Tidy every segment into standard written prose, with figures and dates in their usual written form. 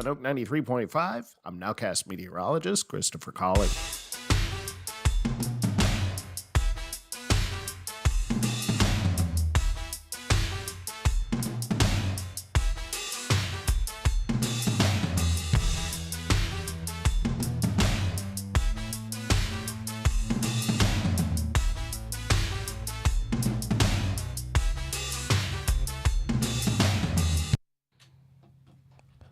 on Oak 93.5. I'm nowcast meteorologist Christopher Colley.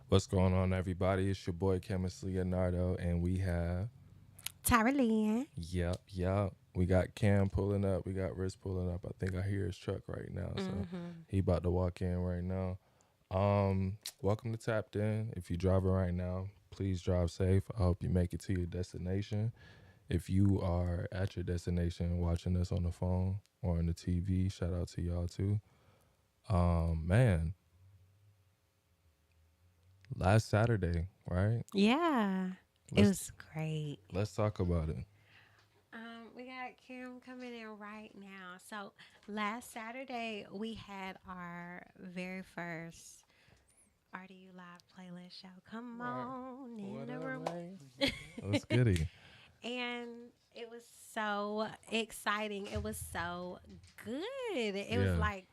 What's going on, everybody? It's your boy Chemist Leonardo, and we have Tyra Lynn. Yep. We got Cam pulling up. We got Riz pulling up. I think I hear his truck right now, so he about to walk in right now. Welcome to Tapped In. If you're driving right now, please drive safe. I hope you make it to your destination. If you are at your destination watching us on the phone or on the TV, shout out to y'all too. Man. Last Saturday, right? Yeah, it was great. Let's talk about it. We got Kim coming in right now. So last Saturday, we had our very first RDU Live playlist show. Come on in the room. Let's get it. And it was so exciting. It was so good. It was like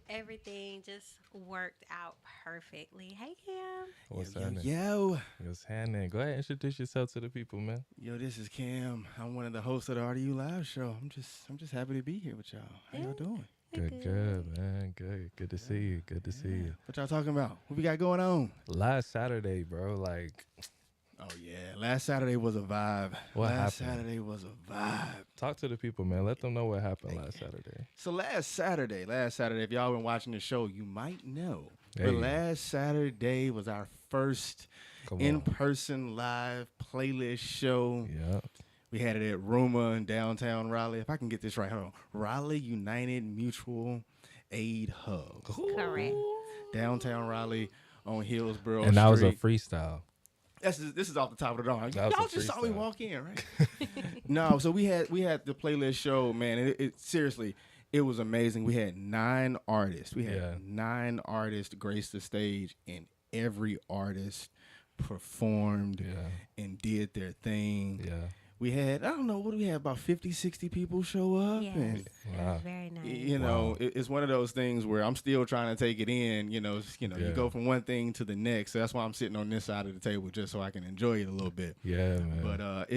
everything just worked out perfectly. Hey, Cam. What's happening? Yo. What's happening? Go ahead and introduce yourself to the people, man. Yo, this is Cam. I'm one of the hosts of the RDU Live show. I'm just happy to be here with y'all. How y'all doing? Good, man. Good to see you. Good to see you. What y'all talking about? What we got going on? Last Saturday, bro, Oh, yeah. Last Saturday was a vibe. What happened? Saturday was a vibe. Talk to the people, man. Let them know what happened last Saturday. So last Saturday, if y'all been watching the show, you might know. But last Saturday was our first in-person live playlist show. Yeah. We had it at Ruma in downtown Raleigh. If I can get this right, hold on. Raleigh United Mutual Aid Hub. Correct. Downtown Raleigh on Hillsborough And that was Street. a freestyle. This is off the top of the dome. That was Y'all a just saw me freestyle. walk in, right? No, so we had the playlist show, man. It seriously, it was amazing. We had 9 artists. We had 9 artists grace the stage, and every artist performed and did their thing. Yeah. We had, I don't know, what do we have, about 50, 60 people show up? Yes, And, it was very nice. you know, it's one of those things where I'm still trying to take it in. You go from one thing to the next. So that's why I'm sitting on this side of the table, just so I can enjoy it a little bit. Yeah, man. But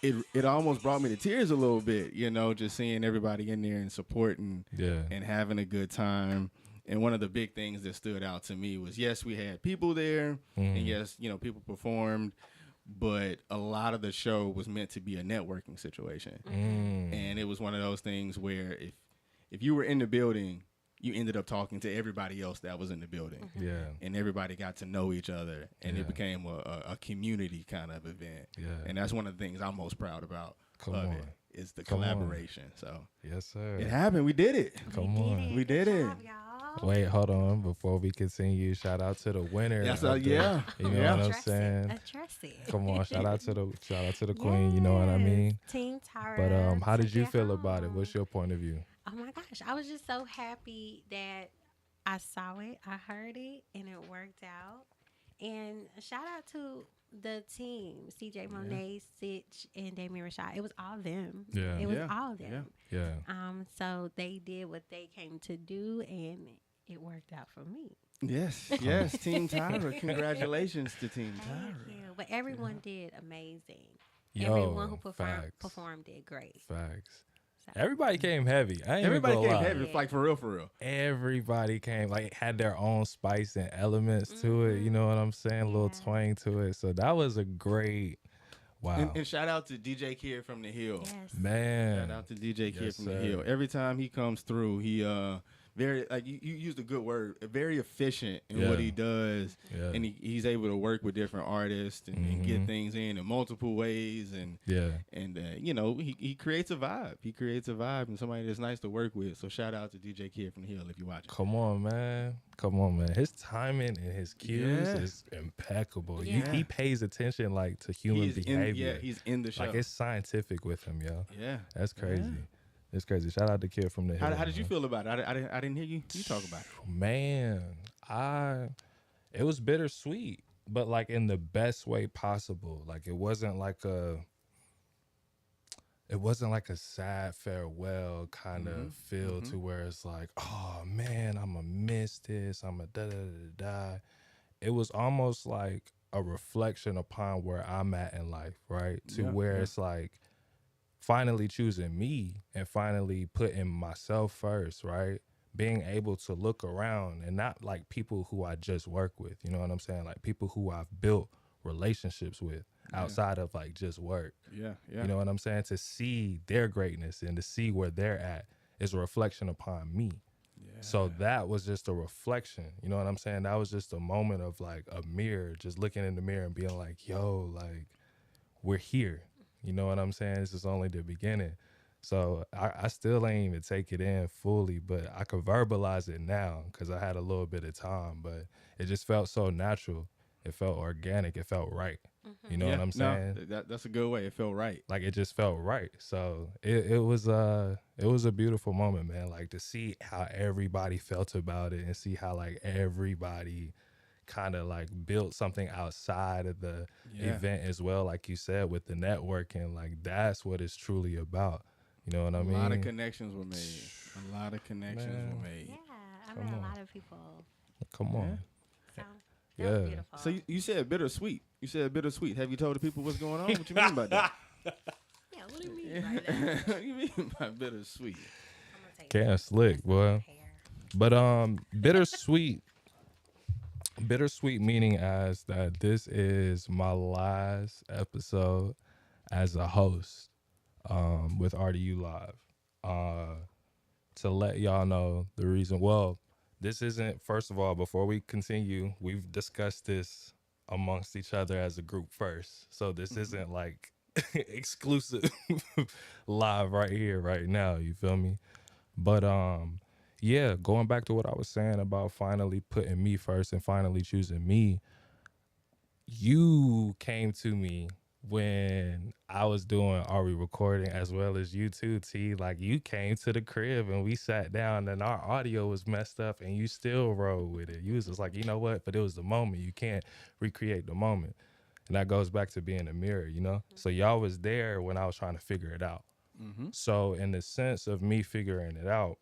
it almost brought me to tears a little bit, just seeing everybody in there and supporting and having a good time. And one of the big things that stood out to me was, yes, we had people there, and yes, people performed, but a lot of the show was meant to be a networking situation. And it was one of those things where if you were in the building, you ended up talking to everybody else that was in the building. Yeah. And everybody got to know each other, and it became a community kind of event. Yeah. And that's one of the things I'm most proud about is the Come collaboration. on. So Yes, sir. it happened. We did it. Come on. We did it. Good job, y'all. Wait, hold on. Before we continue, shout out to the winner. That's of the- yeah. You know Yeah. what I'm Address saying? Address it. Come on, shout out to the queen. You know what I mean? Team Tyra. But how did took you it feel about it? home. What's your point of view? Oh my gosh, I was just so happy that I saw it, I heard it, and it worked out. And shout out to the team, CJ Monet, Sitch, and Damien Rashad. It was all them. Yeah. It was Yeah. all them. Yeah. So they did what they came to do, and it worked out for me. Yes. Team Tyra. Congratulations to Team Thank Tyra. you. But everyone did amazing. Yo, Everyone who facts. performed did great. Facts. So- Everybody came heavy. I ain't Everybody even came gonna lie. heavy, like for real. Everybody came, had their own spice and elements to it. You know what I'm saying? A little Yeah. twang to it. So that was a great, wow. And shout out to DJ Kid from the Hill. Yes. Man. Shout out to DJ Kid Yes, from sir. the Hill. Every time he comes through, he very you used a good word, very efficient in what he does, Yeah. and he's able to work with different artists and get things in multiple ways, and he creates a vibe. He creates a vibe and somebody that's nice to work with. So shout out to DJ Kid from the Hill if you watch it. Come on, man. His timing and his cues is impeccable. Yeah. He pays attention to human behavior. He's in the show. It's scientific with him, yo. Yeah. That's crazy. Yeah. It's crazy. Shout out to Kid from the Hill. How did you feel about it? I didn't hear you talk about it. Man, It was bittersweet, but like in the best way possible. Like it wasn't like a sad farewell kind of feel to where it's like, oh man, I'm gonna miss this. I'm gonna da da da da. It was almost like a reflection upon where I'm at in life, right? To where it's like finally choosing me and finally putting myself first, right? Being able to look around and not like people who I just work with, you know what I'm saying? Like people who I've built relationships with outside of like just work. Yeah. You know what I'm saying? To see their greatness and to see where they're at is a reflection upon me. Yeah. So that was just a reflection. You know what I'm saying? That was just a moment of like a mirror, just looking in the mirror and being like, yo, like we're here. You know what I'm saying? This is only the beginning. So I still ain't even take it in fully, but I could verbalize it now because I had a little bit of time, but it just felt so natural. It felt organic. It felt right. You know what I'm saying? No, that's a good way. It felt right. Like it just felt right. So it was a beautiful moment, man. Like to see how everybody felt about it and see how like everybody kind of like built something outside of the event as well. Like you said, with the networking, like that's what it's truly about. You know what I mean? A lot of connections were made. A lot of connections were made. Yeah, I met a lot of people. Come on. So that was beautiful. So you said bittersweet. You said bittersweet. Have you told the people what's going on? What you mean by that? Yeah, what do you mean by that? What do you mean by bittersweet? Can't slick, boy. But bittersweet. Bittersweet meaning as that this is my last episode as a host with RDU Live. To let y'all know the reason. Well, this isn't, first of all, before we continue, we've discussed this amongst each other as a group first. So this isn't like exclusive live right here, right now. You feel me? But yeah, going back to what I was saying about finally putting me first and finally choosing me, you came to me when I was doing Are We Recording, as well as you too, T. Like you came to the crib and we sat down and our audio was messed up and you still rolled with it. You was just like, you know what? But it was the moment. You can't recreate the moment. And that goes back to being a mirror, you know? So y'all was there when I was trying to figure it out. So in the sense of me figuring it out,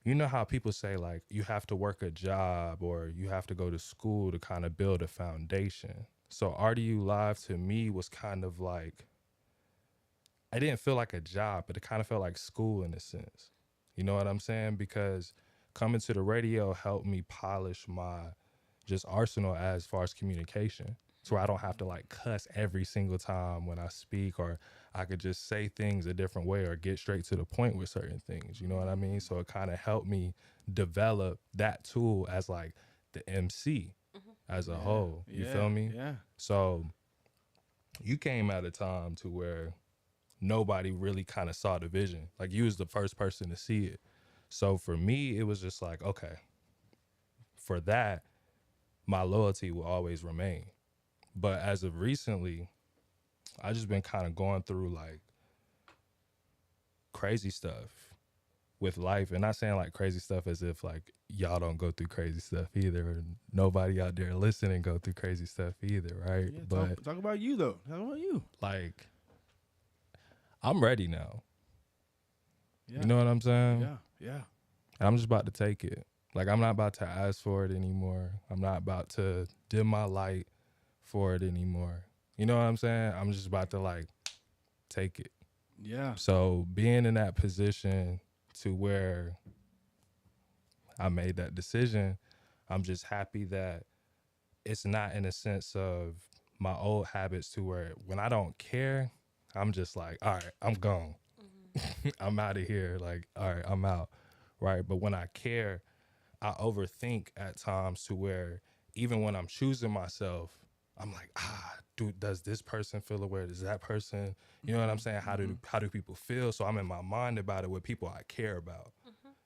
you know how people say like you have to work a job or you have to go to school to kind of build a foundation. So RDU Live to me was kind of like, I didn't feel like a job, but it kind of felt like school in a sense. You know what I'm saying? Because coming to the radio helped me polish my just arsenal as far as communication. So I don't have to like cuss every single time when I speak, or I could just say things a different way or get straight to the point with certain things. You know what I mean? So it kind of helped me develop that tool as like the MC as a whole. You feel me? Yeah. So you came at a time to where nobody really kind of saw the vision. Like you was the first person to see it. So for me, it was just like, okay, for that, my loyalty will always remain. But as of recently, I just been kind of going through like crazy stuff with life, and not saying like crazy stuff as if like y'all don't go through crazy stuff either, or nobody out there listening go through crazy stuff either, right? Yeah, but talk about you though. Talk about you. Like, I'm ready now. Yeah. You know what I'm saying? Yeah. And I'm just about to take it. Like, I'm not about to ask for it anymore. I'm not about to dim my light for it anymore. You know what I'm saying? I'm just about to like take it. Yeah. So being in that position to where I made that decision, I'm just happy that it's not in a sense of my old habits to where when I don't care, I'm just like, all right, I'm gone. I'm out of here. Like, all right, I'm out. Right. But when I care, I overthink at times to where even when I'm choosing myself, I'm like, dude, does this person feel aware? Does that person, you know what I'm saying? How do people feel? So I'm in my mind about it with people I care about.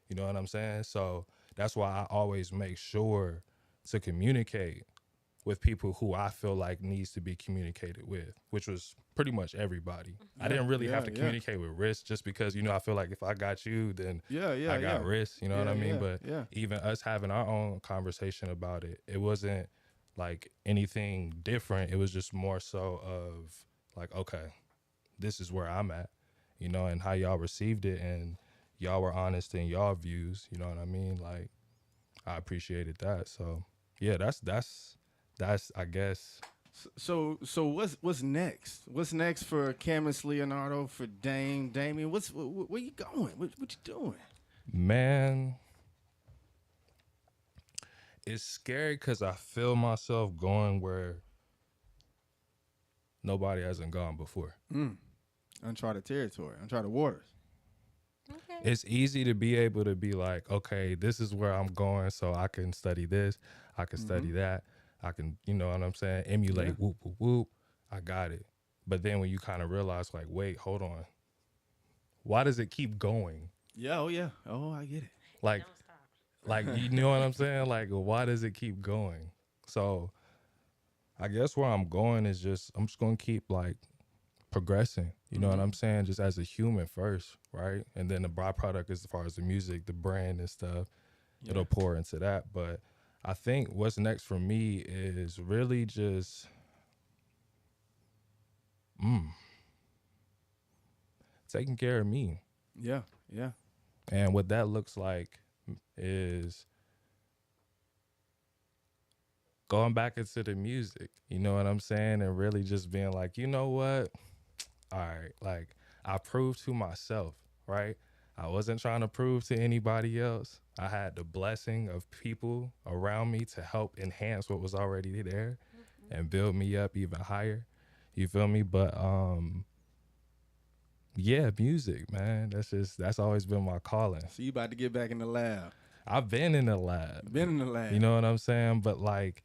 You know what I'm saying? So that's why I always make sure to communicate with people who I feel like needs to be communicated with, which was pretty much everybody. I didn't really have to communicate with Risk just because, I feel like if I got you, then I got Risk, you know what I mean? But even us having our own conversation about it, it wasn't like anything different. It was just more so of like, okay, this is where I'm at, and how y'all received it, and y'all were honest in y'all views, you know what I mean? Like, I appreciated that. So yeah, that's I guess. So what's next? What's next for Camus Leonardo, for Damien? Where you going? What you doing? Man, it's scary because I feel myself going where nobody hasn't gone before. Uncharted territory, uncharted waters. Okay. It's easy to be able to be like, okay, this is where I'm going, so I can study this, I can study that, I can, you know what I'm saying, emulate, whoop, whoop, whoop, I got it. But then when you kind of realize, like, wait, hold on, why does it keep going? Yeah, I get it. Like, you know what I'm saying? Like, why does it keep going? So I guess where I'm going is I'm just going to keep, like, progressing, you know what I'm saying? Just as a human first, right? And then the byproduct, as far as the music, the brand and stuff, it'll pour into that. But I think what's next for me is really just taking care of me. Yeah. And what that looks like is going back into the music, you know what I'm saying? And really just being like, you know what? All right, like, I proved to myself, right? I wasn't trying to prove to anybody else. I had the blessing of people around me to help enhance what was already there and build me up even higher. You feel me? But yeah, music, man. That's always been my calling. So you about to get back in the lab? I've been in the lab. You know what I'm saying? But like,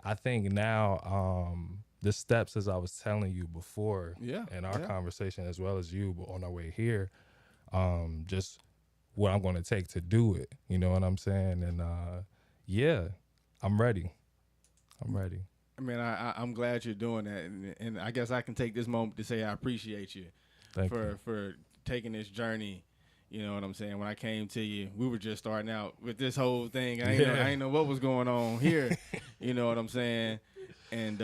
I think now, the steps, as I was telling you before, in our conversation, as well as you on our way here, just what I'm going to take to do it. You know what I'm saying? And I'm ready. I mean, I'm glad you're doing that, and I guess I can take this moment to say I appreciate you for taking this journey. You know what I'm saying? When I came to you, we were just starting out with this whole thing. I ain't know what was going on here. You know what I'm saying? And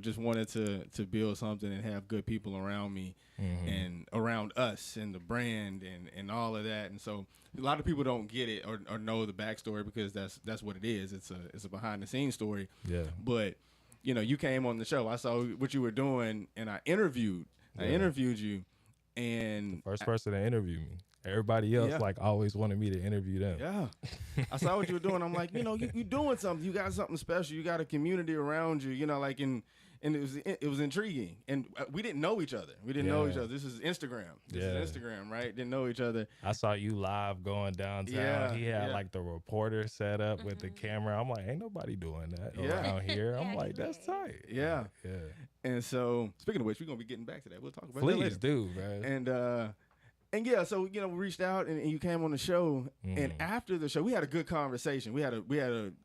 just wanted to build something and have good people around me and around us and the brand and all of that. And so a lot of people don't get it or know the backstory, because that's what it is. It's a behind the scenes story. Yeah. But you came on the show. I saw what you were doing, and I interviewed you. And the first person to interview me. Everybody else always wanted me to interview them. Yeah. I saw what you were doing. I'm like, you doing something. You got something special. You got a community around you, and it was intriguing. And we didn't know each other. This is Instagram. Right? Didn't know each other. I saw you live going downtown. Yeah, he had like the reporter set up with the camera. I'm like, ain't nobody doing that around here. I'm like, that's tight. Yeah. And so, speaking of which, we're gonna be getting back to that. We'll talk about that later. Please do, man. And yeah, so we reached out and you came on the show, and after the show, we had a good conversation.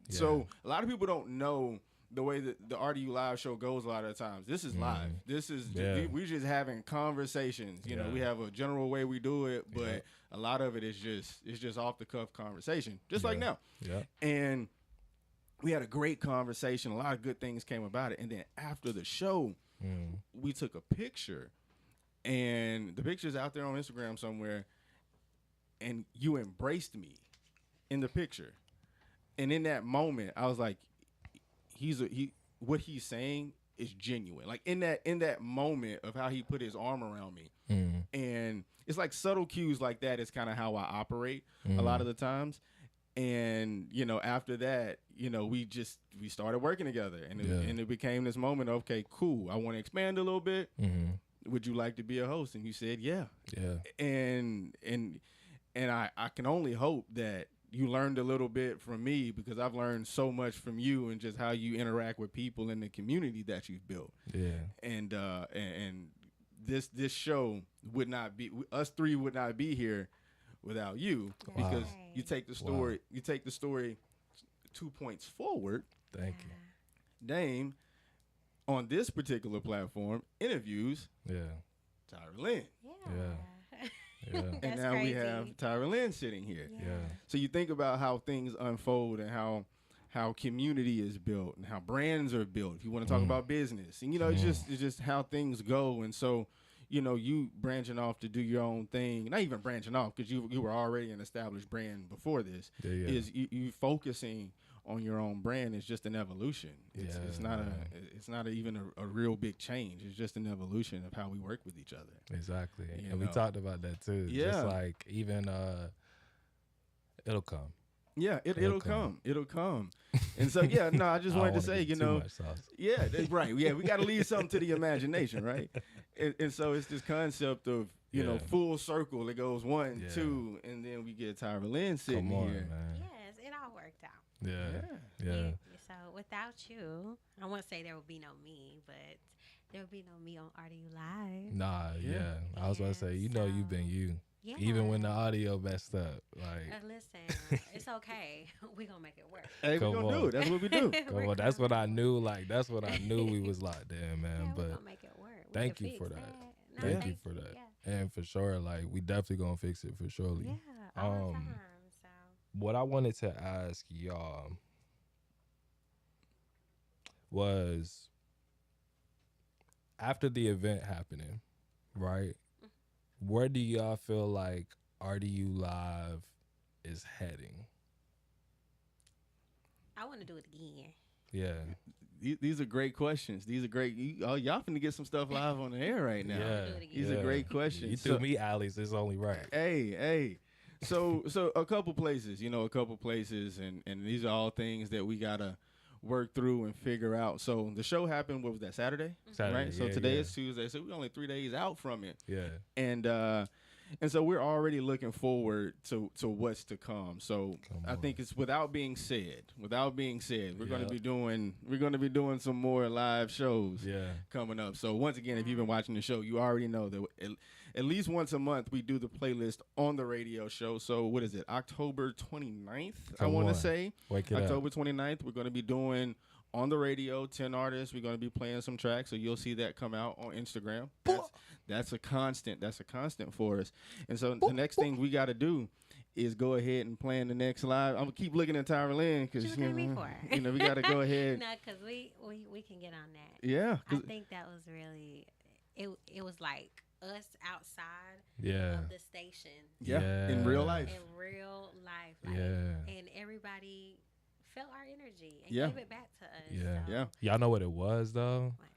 So a lot of people don't know the way that the RDU Live show goes a lot of the times. This is live. This is we just having conversations. We have a general way we do it, but a lot of it is just off the cuff conversation, just like now. Yeah. And we had a great conversation. A lot of good things came about it. And then after the show, we took a picture, and the picture's out there on Instagram somewhere, and you embraced me in the picture. And in that moment, I was like, what he's saying is genuine. Like in that moment of how he put his arm around me. And it's like subtle cues like that is kind of how I operate a lot of the times. And, after that, we started working together, and it became this moment of, okay, cool, I want to expand a little bit. Would you like to be a host? And you said, yeah. And I can only hope that you learned a little bit from me, because I've learned so much from you and just how you interact with people in the community that you've built. And this show would not be, us three would not be here without you, because you take the story 2 points forward. Thank you. Dame on this particular platform interviews Tyra Lynn. Yeah. And now crazy. we have Tyra Lynn sitting here. Yeah. So you think about how things unfold and how community is built and how brands are built. If you want to talk about business, and it's just how things go. And so, you branching off to do your own thing, not even branching off because you were already an established brand before this. Is you focusing on your own brand is just an evolution. It's not even a real big change. It's just an evolution of how we work with each other. Exactly. And we talked about that too. Yeah. Just like even it'll come. Yeah, it'll come. It'll come. And so I just wanted to say, right. Yeah, we got to leave something to the imagination, right? And so it's this concept of full circle. It goes 1, 2, and then we get Tyra Lynn sitting here. Man. Yes, it all worked out. Yeah. So without you, I won't say there will be no me, but there will be no me on RDU Live. Nah, I was about to say, you've been you. Yeah. Even when the audio messed up, like. Listen, it's okay. We gonna make it work. Hey, we gonna do it. That's what we do. Come on. That's what I knew. Like, that's what I knew we was locked in, man. Yeah, but we gonna make it work. Thank you for that. Thank you for that. Yeah. And for sure, like, we definitely gonna fix it for surely. Yeah, all the time. So. What I wanted to ask y'all was, after the event happening, right? Where do y'all feel like RDU Live is heading? I want to do it again. Yeah. These are great questions. These are great. Y'all finna get some stuff live on the air right now. Yeah. These are great questions. You threw me alleys. It's only right. Hey. So a couple places, and these are all things that we gotta work through and figure out. So the show happened, what was that, Saturday? Right? So today is Tuesday, so we're only 3 days out from it. Yeah. And so we're already looking forward to what's to come. So I think it's without being said, we're gonna be doing some more live shows coming up. So once again, if you've been watching the show, you already know that at least once a month we do the playlist on the radio show. So what is it, October 29th, I want to say. October 29th, we're going to be doing on the radio 10 artists. We're going to be playing some tracks, so you'll see that come out on Instagram. That's a constant for us. And so the next thing we got to do is go ahead and plan the next live. I'm gonna keep looking at Tyra Lynn because we got to go ahead. No, because we can get on that. Yeah, I think that was really it was like us outside of the station. In real life. And everybody felt our energy and gave it back to us. Yeah. Y'all know what it was though? What?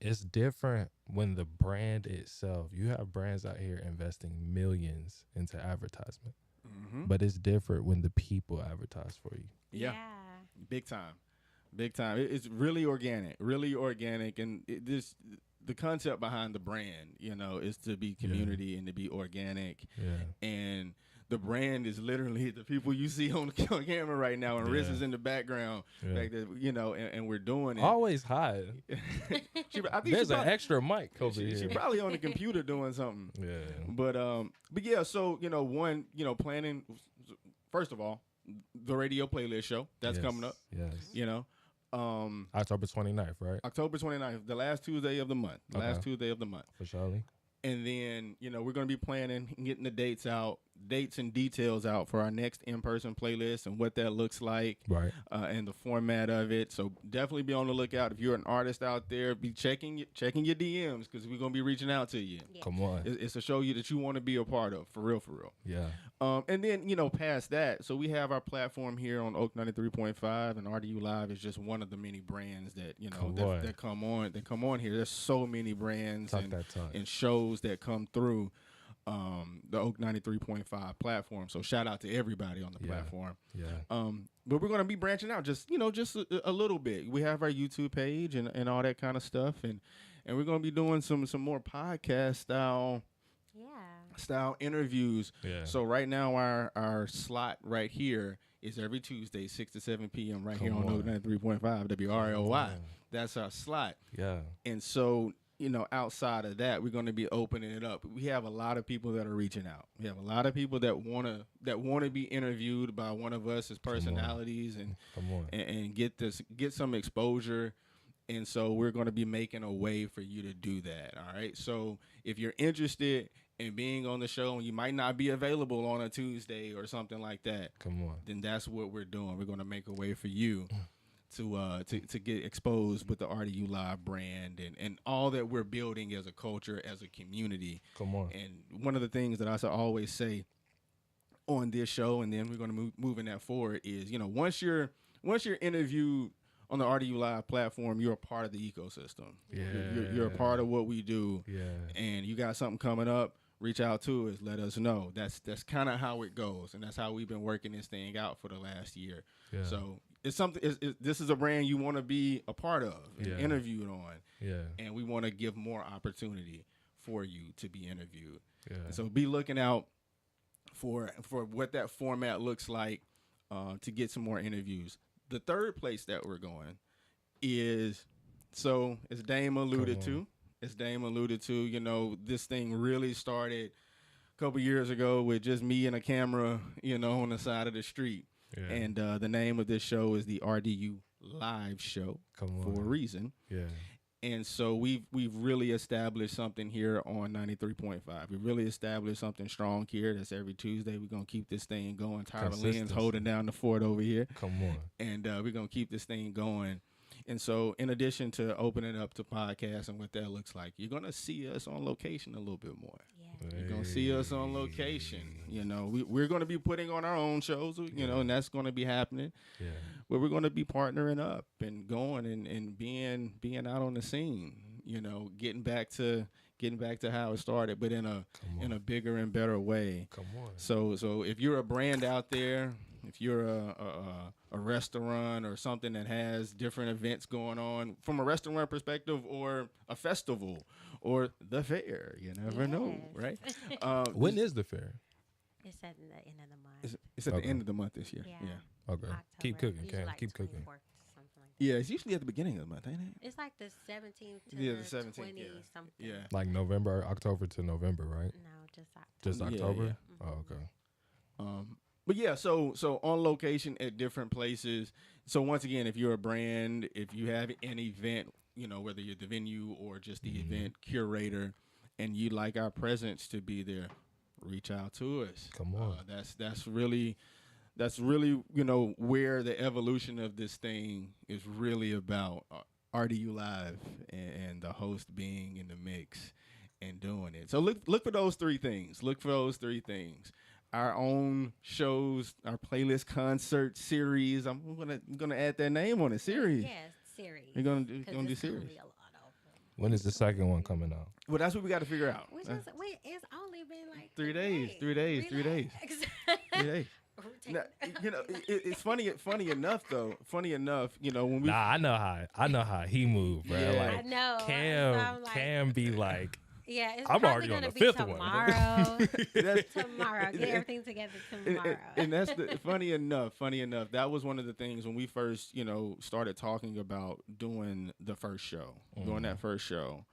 It's different when the brand itself, you have brands out here investing millions into advertisement, but it's different when the people advertise for you. Yeah. Big time. It's really organic. And the concept behind the brand, is to be community and to be organic. Yeah. And the brand is literally the people you see on camera right now, and Riz is in the background, like that, and we're doing it. Always hide. There's an extra mic over here. She's probably on the computer doing something. Yeah. But yeah, so planning. First of all, the radio playlist show that's coming up. Yes. October 29th, right? October 29th, the last Tuesday of the month. For sure. And then, we're going to be planning and getting the dates and details out for our next in-person playlist and what that looks like. Right. And the format of it. So definitely be on the lookout. If you're an artist out there, be checking your DMs because we're going to be reaching out to you. Yeah. Come on. It's a show that you want to be a part of, for real. Yeah. And then, past that, so we have our platform here on Oak 93.5, and RDU Live is just one of the many brands that, that come on here. There's so many brands and shows that come through the Oak 93.5 platform. So shout out to everybody on the platform. Yeah. But we're going to be branching out just a little bit. We have our YouTube page and all that kind of stuff. And we're going to be doing some more podcast style interviews. Yeah. So right now our slot right here is every Tuesday, 6 to 7 p.m. here on Oak 93.5 WRLY. That's our slot. Yeah. And so, outside of that, we're going to be opening it up. We have a lot of people that are reaching out. We have a lot of people that want to be interviewed by one of us as personalities and get some exposure. And so we're going to be making a way for you to do that. All right. So if you're interested in being on the show and you might not be available on a Tuesday or something like that, then that's what we're doing. We're going to make a way for you to get exposed with the RDU Live brand and all that we're building as a culture, as a community. And one of the things that I always say on this show, and then we're going to moving that forward, is once you're interviewed on the RDU Live platform, you're a part of the ecosystem. Yeah, you're a part of what we do. Yeah, and you got something coming up, reach out to us, let us know. That's kind of how it goes, and that's how we've been working this thing out for the last year. Yeah. So it's something. This is a brand you want to be a part of and interviewed on. Yeah, and we want to give more opportunity for you to be interviewed. Yeah. And so be looking out for what that format looks like to get some more interviews. The third place that we're going is, so as Dame alluded to, this thing really started a couple years ago with just me and a camera, on the side of the street. Yeah. And the name of this show is the RDU Live Show for a reason. Yeah. And so we've really established something here on 93.5. We really established something strong here. That's every Tuesday. We're going to keep this thing going. Tyler Lynn's holding down the fort over here. And we're going to keep this thing going. And so in addition to opening up to podcasts and what that looks like, you're going to see us on location a little bit more. Yeah. You're going to see us on location. We're going to be putting on our own shows, and that's going to be happening. Yeah. But we're going to be partnering up and going and being out on the scene, getting back to how it started, but in a bigger and better way. So if you're a brand out there, if you're a restaurant or something that has different events going on from a restaurant perspective, or a festival or the fair, you never know, right? When is the fair? It's at the end of the month. It's at the end of the month this year. Yeah. Okay. October. Keep cooking, Cam. Like Keep cooking. Yeah, it's usually at the beginning of the month, ain't it? It's like the 17th to the 17th, 17th, something. Yeah. Like October to November, right? No, just October. Just October? Yeah. Oh, okay. But yeah, so on location at different places. So once again, if you're a brand, if you have an event, whether you're the venue or just the event curator, and you'd like our presence to be there, reach out to us. Come on. That's really where the evolution of this thing is really about. RDU Live and the host being in the mix and doing it. So look for those three things. Our own shows, our playlist concert series. I'm gonna add that name on it. Series. Yes, series. We're gonna do series. When is the second one coming out? Well, that's what we got to figure out. It's only been like 3 days. 3 days. 3 days. 3 days. Now, it's funny enough, when we. Nah, I know how he moved, bro. Yeah. Like, I know. Cam be like. Yeah, it's I'm already on the fifth tomorrow. one. Tomorrow. Get everything together tomorrow. And that's funny enough, that was one of the things when we first, started talking about doing the first show, doing that first show.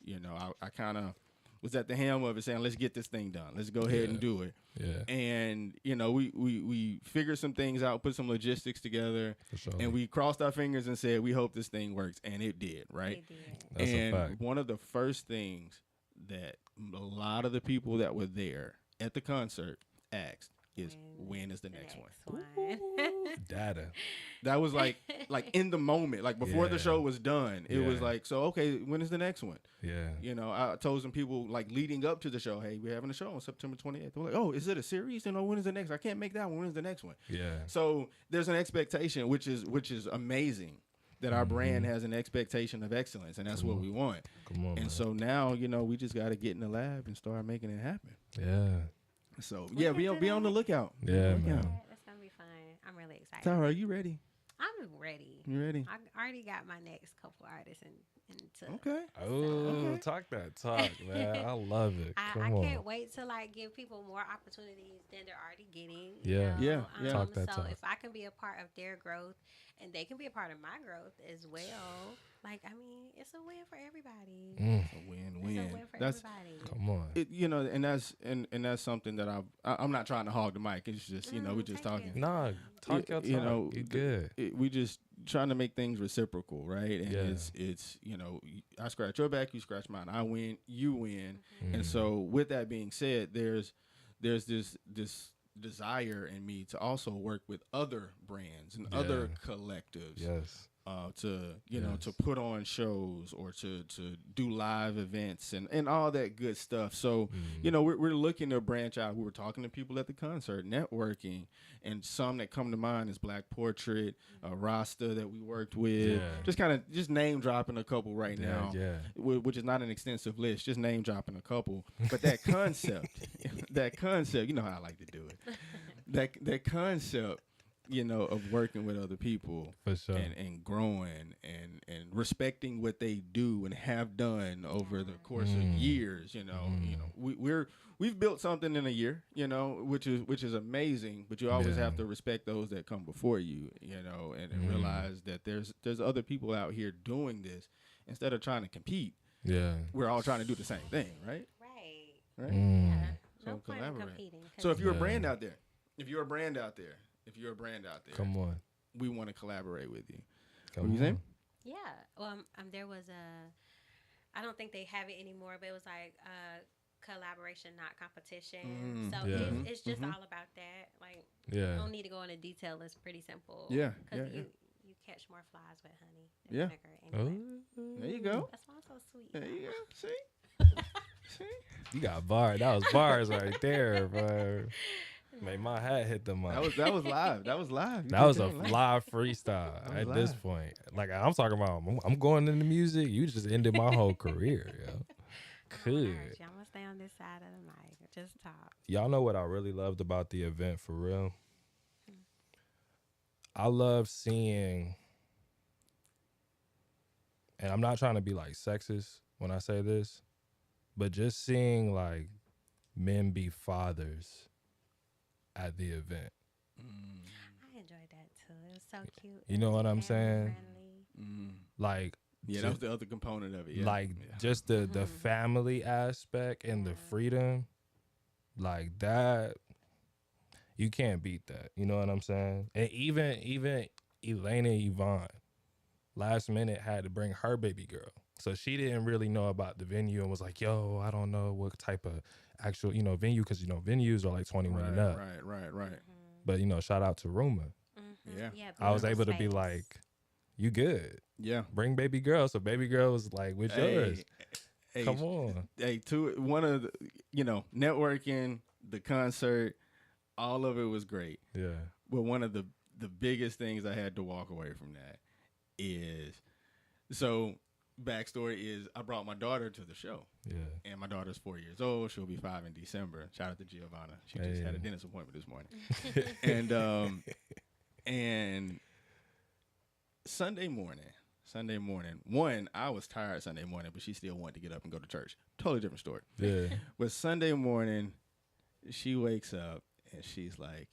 I kind of was at the helm of it, saying, let's get this thing done. Let's go ahead and do it. Yeah. And, we figured some things out, put some logistics together, and we crossed our fingers and said, we hope this thing works. And it did, right? It did. That's a fact. And one of the first things that a lot of the people that were there at the concert asked is, when is the next one? Data. That was like in the moment, like before the show was done. It was like, so okay, when is the next one? Yeah. I told some people like leading up to the show, hey, we're having a show on September 28th. They're like, oh, is it a series? When is the next? I can't make that one. When is the next one? Yeah. So there's an expectation, which is amazing. That our brand has an expectation of excellence, and that's what we want. Come on, and man. So now, we just got to get in the lab and start making it happen. Yeah. So, be on the lookout. Yeah, man. That's going to be fun. I'm really excited. Tara, are you ready? I'm ready. You ready? I already got my next couple artists into. Oh, talk that talk, man. I love it. I can't wait to like give people more opportunities than they're already getting. You know? Talk that talk. If I can be a part of their growth and they can be a part of my growth as well, like I mean, it's a win for everybody. It's a win-win. It's a win for everybody. Come on. You know, and that's something that I'm not trying to hog the mic. It's just we're just talking. Nah, talk your talk. You know, you good. We just trying to make things reciprocal, right? And it's you know, I scratch your back, you scratch mine. I win, you win. And so with that being said, there's this desire in me to also work with other brands and other collectives. Yes. To put on shows or to do live events and all that good stuff. So, we're looking to branch out. We were talking to people at the concert, networking, and some that come to mind is Black Portrait, Rasta that we worked with. Just name dropping a couple right now, which is not an extensive list, just name dropping a couple. But that concept, you know how I like to do it. That concept, of working with other people for sure. and growing and respecting what they do and have done over the course of years, we've built something in a year, which is amazing, but you always have to respect those that come before you, and realize that there's other people out here doing this instead of trying to compete. Yeah. We're all trying to do the same thing, right? Right. Yeah. So point in competing. So if you're a brand out there, come on, we want to collaborate with you. What are you saying? Yeah. Well, there was I don't think they have it anymore, but it was like collaboration, not competition. So it's just all about that. Like, you don't need to go into detail. It's pretty simple. Yeah. Because you catch more flies with honey than vinegar. Anyway. There you go. That's why I'm so sweet. There you go. See? You got bars. That was bars right there, bro. Made my hat hit the mic. That was live. That was live. That was a live freestyle at this point. Like I'm talking about, I'm going into music. You just ended my whole career, yo. Good. I'm gonna stay on this side of the mic. Just talk. Y'all know what I really loved about the event for real? I love seeing, and I'm not trying to be like sexist when I say this, but just seeing like men be fathers at the event. I enjoyed that too. It was so cute. You know what I'm saying? Like, that was the other component of it. Yeah. Like just the family aspect and the freedom, like that. You can't beat that. You know what I'm saying? And even Elena Yvonne, last minute had to bring her baby girl. So she didn't really know about the venue and was like, yo, I don't know what type of actual, venue, because, venues are like 21 and up. Right. But, shout out to Ruma. Yeah. I was able to be like, you good. Yeah. Bring baby girl. So baby girl was like, with yours. Come on. Hey, one of the, networking, the concert, all of it was great. Yeah. But one of the biggest things I had to walk away from that is, so backstory is I brought my daughter to the show. Yeah. And my daughter's 4 years old. She'll be 5 in December. Shout out to Giovanna. She just had a dentist appointment this morning. And Sunday morning, one, I was tired Sunday morning, but she still wanted to get up and go to church. Totally different story. Yeah. But Sunday morning, she wakes up and she's like,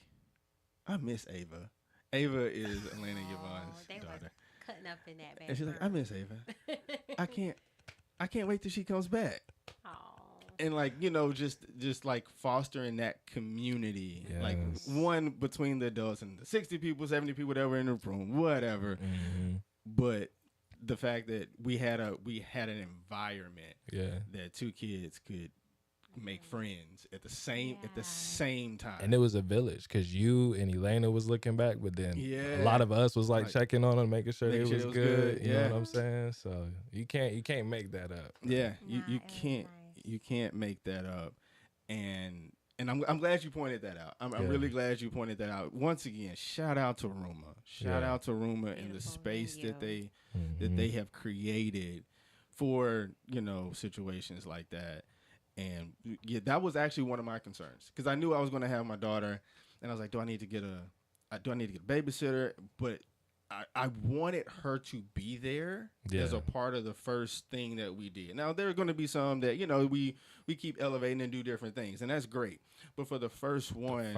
I miss Ava. Ava is Elena Yvonne's daughter. Cutting up in that bad. And she's like, I miss Ava. I can't wait till she comes back. Aww. And like, just like fostering that community. Yes. Like one between the adults and the 60 people, 70 people that were in the room, whatever. Mm-hmm. But the fact that we had an environment that two kids could make friends at the same time, and it was a village because you and Elena was looking back, but then a lot of us was like checking on them, making sure it was good. You know what I'm saying? So you can't make that up. Yeah, you can't make that up, and I'm glad you pointed that out. I'm really glad you pointed that out. Once again, shout out to Ruma. Shout out to Ruma and the space that they have created for situations like that. And that was actually one of my concerns because I knew I was going to have my daughter, and I was like, do I need to get a babysitter? But I wanted her to be there as a part of the first thing that we did. Now, there are going to be some that, we keep elevating and do different things, and that's great. But for the first one,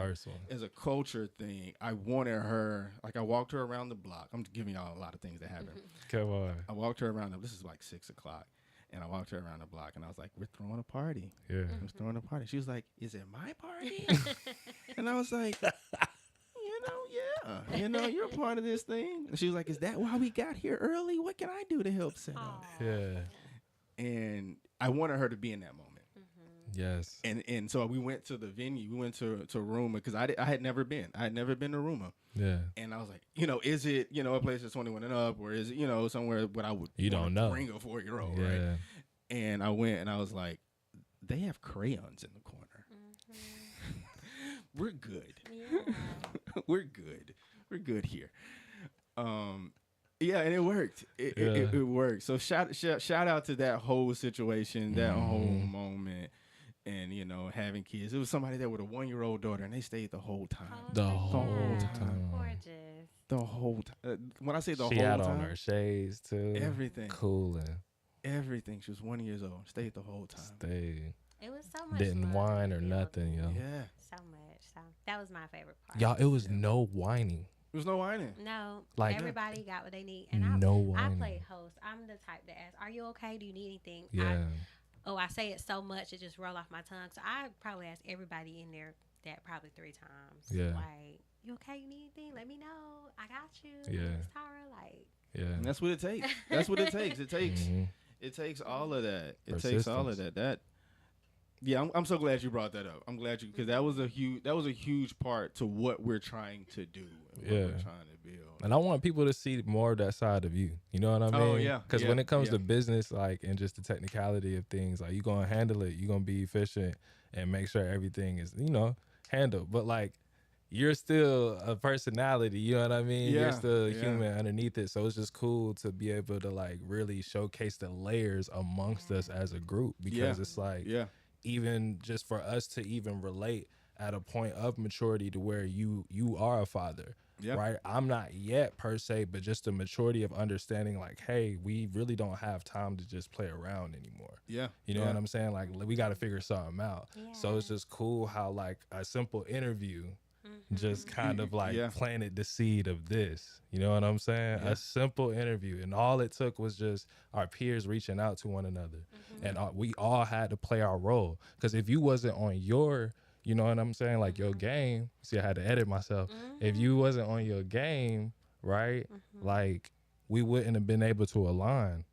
as a culture thing, I wanted her, like I walked her around the block. I'm giving y'all a lot of things that happened. Come on. I walked her around, this is like 6 o'clock, and I walked her around the block, and I was like, we're throwing a party. Yeah. We're throwing a party. She was like, is it my party? And I was like, yeah, you're a part of this thing. And she was like, is that why we got here early? What can I do to help set up? Yeah. And I wanted her to be in that moment. Yes. And so we went to the venue. We went to Ruma because I had never been. I had never been to Ruma. Yeah. And I was like, is it, a place that's 21 and up, or is it, somewhere what I would bring a 4-year-old, right? And I went and I was like, they have crayons in the corner. We're good. Yeah. We're good. We're good here. Yeah, and it worked. It worked. So shout out to that whole situation, that whole moment, and having kids. It was somebody there with a 1-year-old daughter, and they stayed the whole time. The whole time. Gorgeous. The whole time. When I say the she whole had time, on her shades too. Everything. Cooling. Everything. She was 1 year old. Stayed the whole time. Stayed. It was so much. Didn't whine or nothing, yo. Yeah. So much. So that was my favorite part. Y'all, it was no whining. There was no whining. No, like everybody got what they need, and I play host. I'm the type that asks, "Are you okay? Do you need anything?" Yeah. I say it so much it just roll off my tongue. So I probably ask everybody in there that probably 3 times. Yeah. Like, you okay? You need anything? Let me know. I got you. Yeah. Miss Tara, like. Yeah. And that's what it takes. That's what it takes. It takes. It takes all of that. It takes all of that. Yeah, I'm so glad you brought that up. I'm glad because that was a huge part to what we're trying to do. And what we're trying to build. And I want people to see more of that side of you. You know what I mean? Oh yeah. Because when it comes to business, like, and just the technicality of things, like, you're gonna handle it. You're gonna be efficient and make sure everything is, handled. But like, you're still a personality. You know what I mean? Yeah. You're still a human underneath it. So it's just cool to be able to like really showcase the layers amongst us as a group, because it's like. Yeah. Even just for us to even relate at a point of maturity to where you are a father, right? I'm not yet per se, but just the maturity of understanding like, hey, we really don't have time to just play around anymore. Yeah. You know what I'm saying? Like, we got to figure something out. Yeah. So it's just cool how like a simple interview just kind of like planted the seed of this. You know what I'm saying? A simple interview. And all it took was just our peers reaching out to one another. And we all had to play our role. Because if you wasn't on your, you know what I'm saying, like your game, see, I had to edit myself. If you wasn't on your game, right, like we wouldn't have been able to align.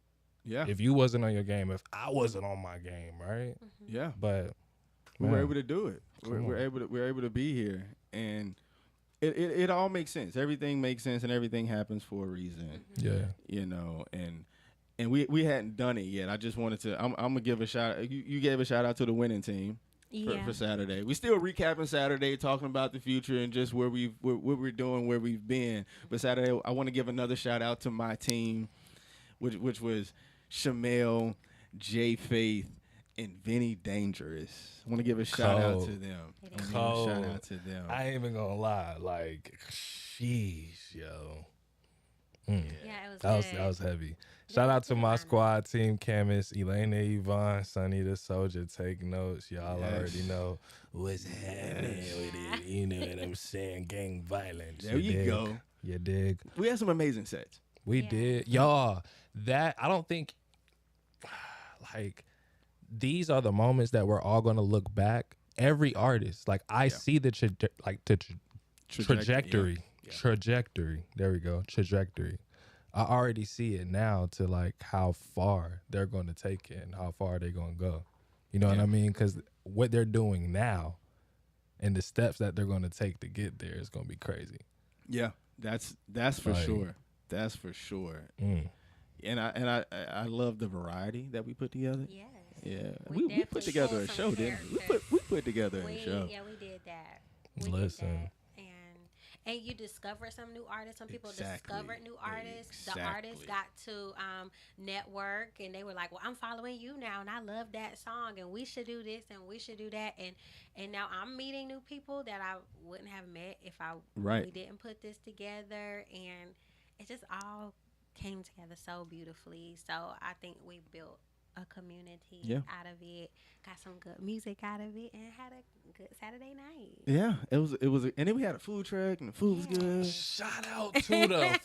Yeah. If you wasn't on your game, if I wasn't on my game, right? Yeah. But we were able to do it. We're able to be here. And it all makes sense. Everything makes sense, and everything happens for a reason. Yeah. And we hadn't done it yet. I just wanted to. I'm gonna give a shout. You gave a shout out to the winning team for Saturday. We still recapping Saturday, talking about the future and just what we're doing, where we've been. But Saturday, I want to give another shout out to my team, which was Shamel, J Faith, and Vinny Dangerous. I want to give a shout out to them. Shout out to them. I ain't even gonna lie, like, sheesh, yo. Yeah, it was that was heavy. Shout out to my squad team, Camus, Elena, Yvonne, Sonny the Soldier. Take notes. Y'all already know what's happening with it. You know what I'm saying? Gang violence. There you go. You dig? We had some amazing sets. We did. Y'all, that, I don't think, like, these are the moments that we're all going to look back. Every artist, like, I see the trajectory. Trajectory. There we go. Trajectory. I already see it now to like how far they're going to take it and how far they're going to go. You know what I mean? Because what they're doing now and the steps that they're going to take to get there is going to be crazy. Yeah, that's for sure. That's for sure. And I love the variety that we put together. Yes. Yeah, we put together a show, didn't we? We put together a show. Yeah, we did that. Listen. And you discover some new artists. Some people discovered new artists. The artists got to network, and they were like, well, I'm following you now, and I love that song, and we should do this, and we should do that. And now I'm meeting new people that I wouldn't have met if we didn't put this together. it just all came together so beautifully. So I think we built a community out of it, got some good music out of it, and had a good Saturday night. Yeah, it was, and then we had a food truck, and the food was good. Shout out to the,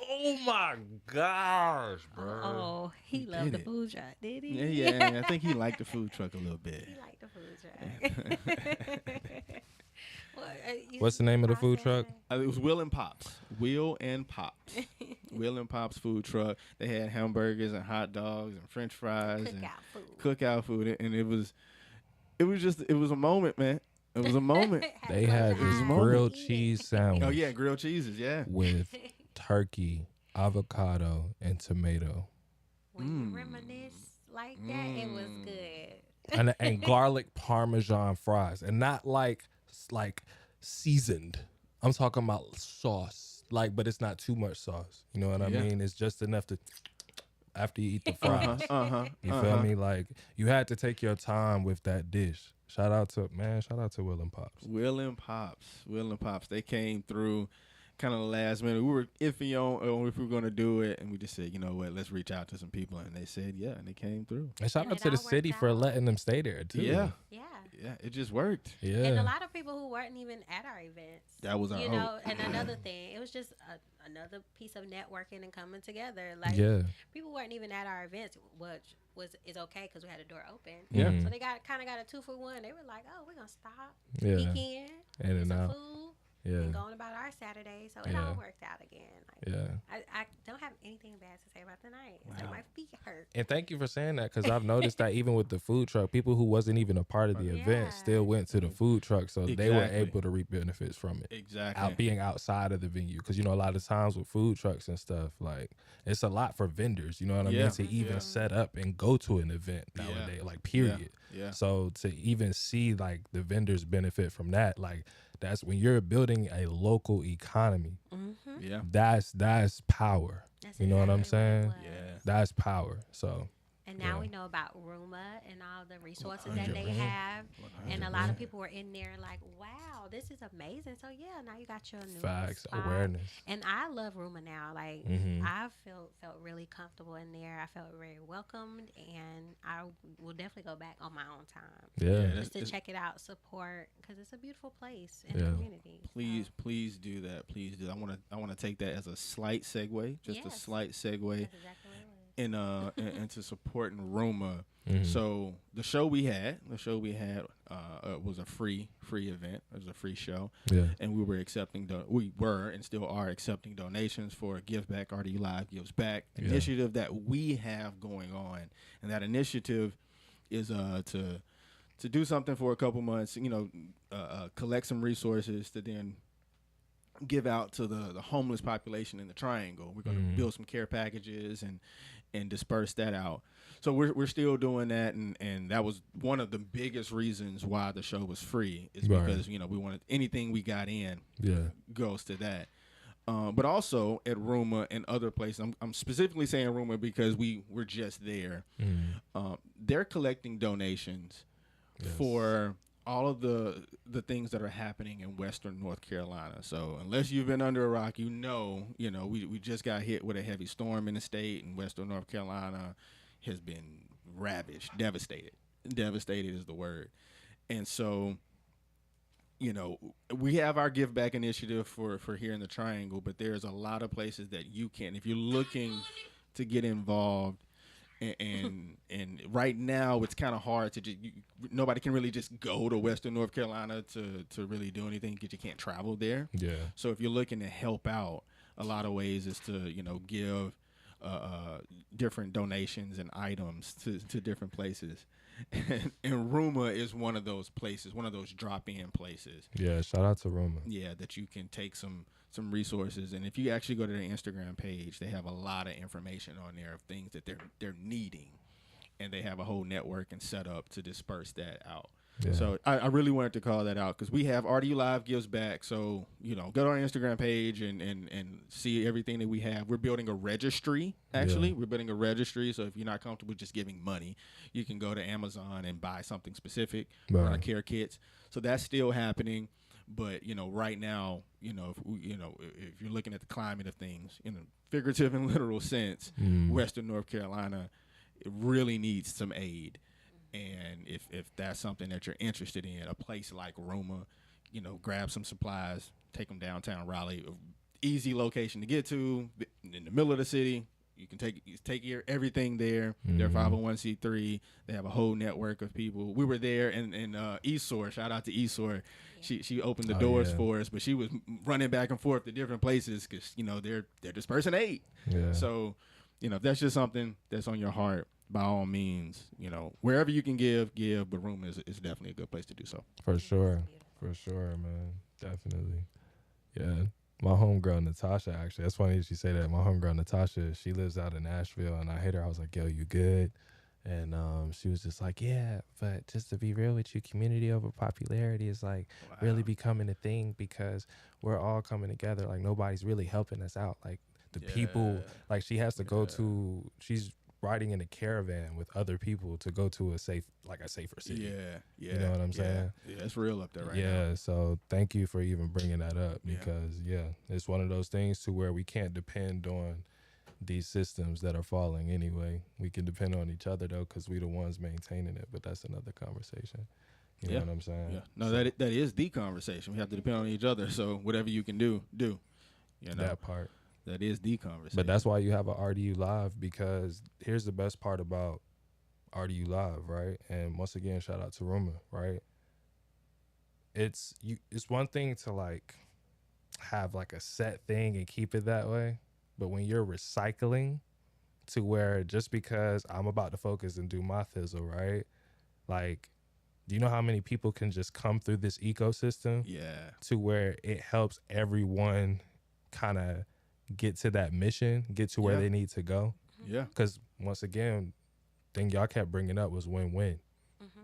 oh my gosh, bro. Oh, he loved the food truck, did he? Yeah. I think he liked the food truck a little bit. He liked the food truck. What's the name of the food truck? It was Will and Pops. Will and Pops. Will and Pops food truck. They had hamburgers and hot dogs and French fries and cookout food, and it was a moment, man. It was a moment. They had this grilled cheese sandwich. Oh yeah, grilled cheeses, yeah, with turkey, avocado, and tomato. When you reminisce like that, it was good. And garlic Parmesan fries, and not like seasoned. I'm talking about sauce, but it's not too much sauce. You know what I mean? It's just enough to after you eat the fries. You feel me? Like you had to take your time with that dish. Shout out to Will and Pops. Will and Pops. They came through kind of the last minute. We were iffy on if we were going to do it, and we just said, you know what, let's reach out to some people, and they said, yeah, and they came through. And shout out to the city for letting them stay there too. Yeah, it just worked. Yeah, and a lot of people who weren't even at our events. That was our hope. And another thing, it was just another piece of networking and coming together. People weren't even at our events, which is okay because we had a door open. Yeah, so they got a 2-for-1. They were like, oh, we're gonna stop, peek in, and some out. food. Yeah. And going about our Saturday, so it all worked out again. I don't have anything bad to say about the night. Wow. So my feet hurt. And thank you for saying that, because I've noticed that even with the food truck, people who wasn't even a part of the event still went to the food truck, so they were able to reap benefits from it. Exactly. Being outside of the venue, because a lot of times with food trucks and stuff, it's a lot for vendors. You know what I mean? To even set up and go to an event nowadays, period. Yeah. So to even see the vendors benefit from that, that's when you're building a local economy. Mm-hmm. Yeah. That's power. You know what I'm saying? Yeah. That's power. So. And now we know about Rooma and all the resources that they have. And a lot of people were in there like, wow, this is amazing. So, now you got your new facts, spot. awareness. And I love Rooma now. I felt really comfortable in there. I felt very welcomed. And I will definitely go back on my own time. Yeah. Just to check it out, support, because it's a beautiful place in the community. Please do that. Please do. I want to take that as a slight segue, a slight segue. That's exactly what it was. Into supporting Rooma. So the show we had was a free event. It was a free show, and we were and still are accepting donations for a Give Back. RDU Live Gives Back initiative that we have going on, and that initiative is to do something for a couple months. Collect some resources to then give out to the homeless population in the Triangle. We're going to build some care packages and disperse that out. So we're still doing that, and that was one of the biggest reasons why the show was free, is because we wanted anything we got in goes to that. But also at Rooma and other places, I'm specifically saying Rooma because we were just there. They're collecting donations for all of the things that are happening in Western North Carolina. So unless you've been under a rock, we just got hit with a heavy storm in the state, and Western North Carolina has been ravaged, devastated. Devastated is the word. And so, we have our Give Back initiative for here in the Triangle, but there's a lot of places that you can, if you're looking to get involved. And right now it's kind of hard to nobody can really just go to Western North Carolina to really do anything because you can't travel there. Yeah. So if you're looking to help out, a lot of ways is to give different donations and items to different places. And Rooma is one of those places, one of those drop-in places. Yeah, shout out to Rooma. Yeah, that you can take some resources, and if you actually go to their Instagram page, they have a lot of information on there of things that they're needing, and they have a whole network and set up to disperse that out. Yeah. So I really wanted to call that out because we have RDU Live Gives Back. So go to our Instagram page and see everything that we have. We're building a registry. Actually, we're building a registry. So if you're not comfortable just giving money, you can go to Amazon and buy something specific for our care kits. So that's still happening. But, you know, right now, you know, if you're looking at the climate of things in a figurative and literal sense, Western North Carolina, it really needs some aid. And if that's something that you're interested in, a place like Roma, you know, grab some supplies, take them downtown Raleigh, easy location to get to, in the middle of the city. You can take everything there. They're 501c3. They have a whole network of people. We were there in Esor. Shout out to Esor. She opened the doors for us, but she was running back and forth to different places because, you know, they're dispersing aid. Yeah. So, you know, if that's just something that's on your heart, by all means, you know, wherever you can give. But Room is definitely a good place to do so. For sure, man, definitely. Yeah. My homegirl, Natasha, actually, that's funny that you say that. My homegirl, Natasha, she lives out in Nashville, and I hit her. I was like, yo, you good? And she was just like, yeah, but just to be real with you, community over popularity is, like, really becoming a thing because we're all coming together. Like, nobody's really helping us out. Like, the people, like, she has to go to, she's riding in a caravan with other people to go to a safer city. Yeah. You know what I'm saying? Yeah, it's real up there right now. Yeah, so thank you for even bringing that up because, it's one of those things to where we can't depend on these systems that are falling anyway. We can depend on each other, though, because we're the ones maintaining it, but that's another conversation. You know what I'm saying? Yeah. No, that is the conversation. We have to depend on each other, so whatever you can do. You know? That part. That is the conversation. But that's why you have a RDU Live, because here's the best part about RDU Live, right? And once again, shout out to Ruma, right? It's one thing to, like, have, like, a set thing and keep it that way. But when you're recycling to where just because I'm about to focus and do my fizzle, right? Like, do you know how many people can just come through this ecosystem? Yeah. To where it helps everyone kind of get to that mission, get to where they need to go. Yeah. Because once again, thing y'all kept bringing up was win-win.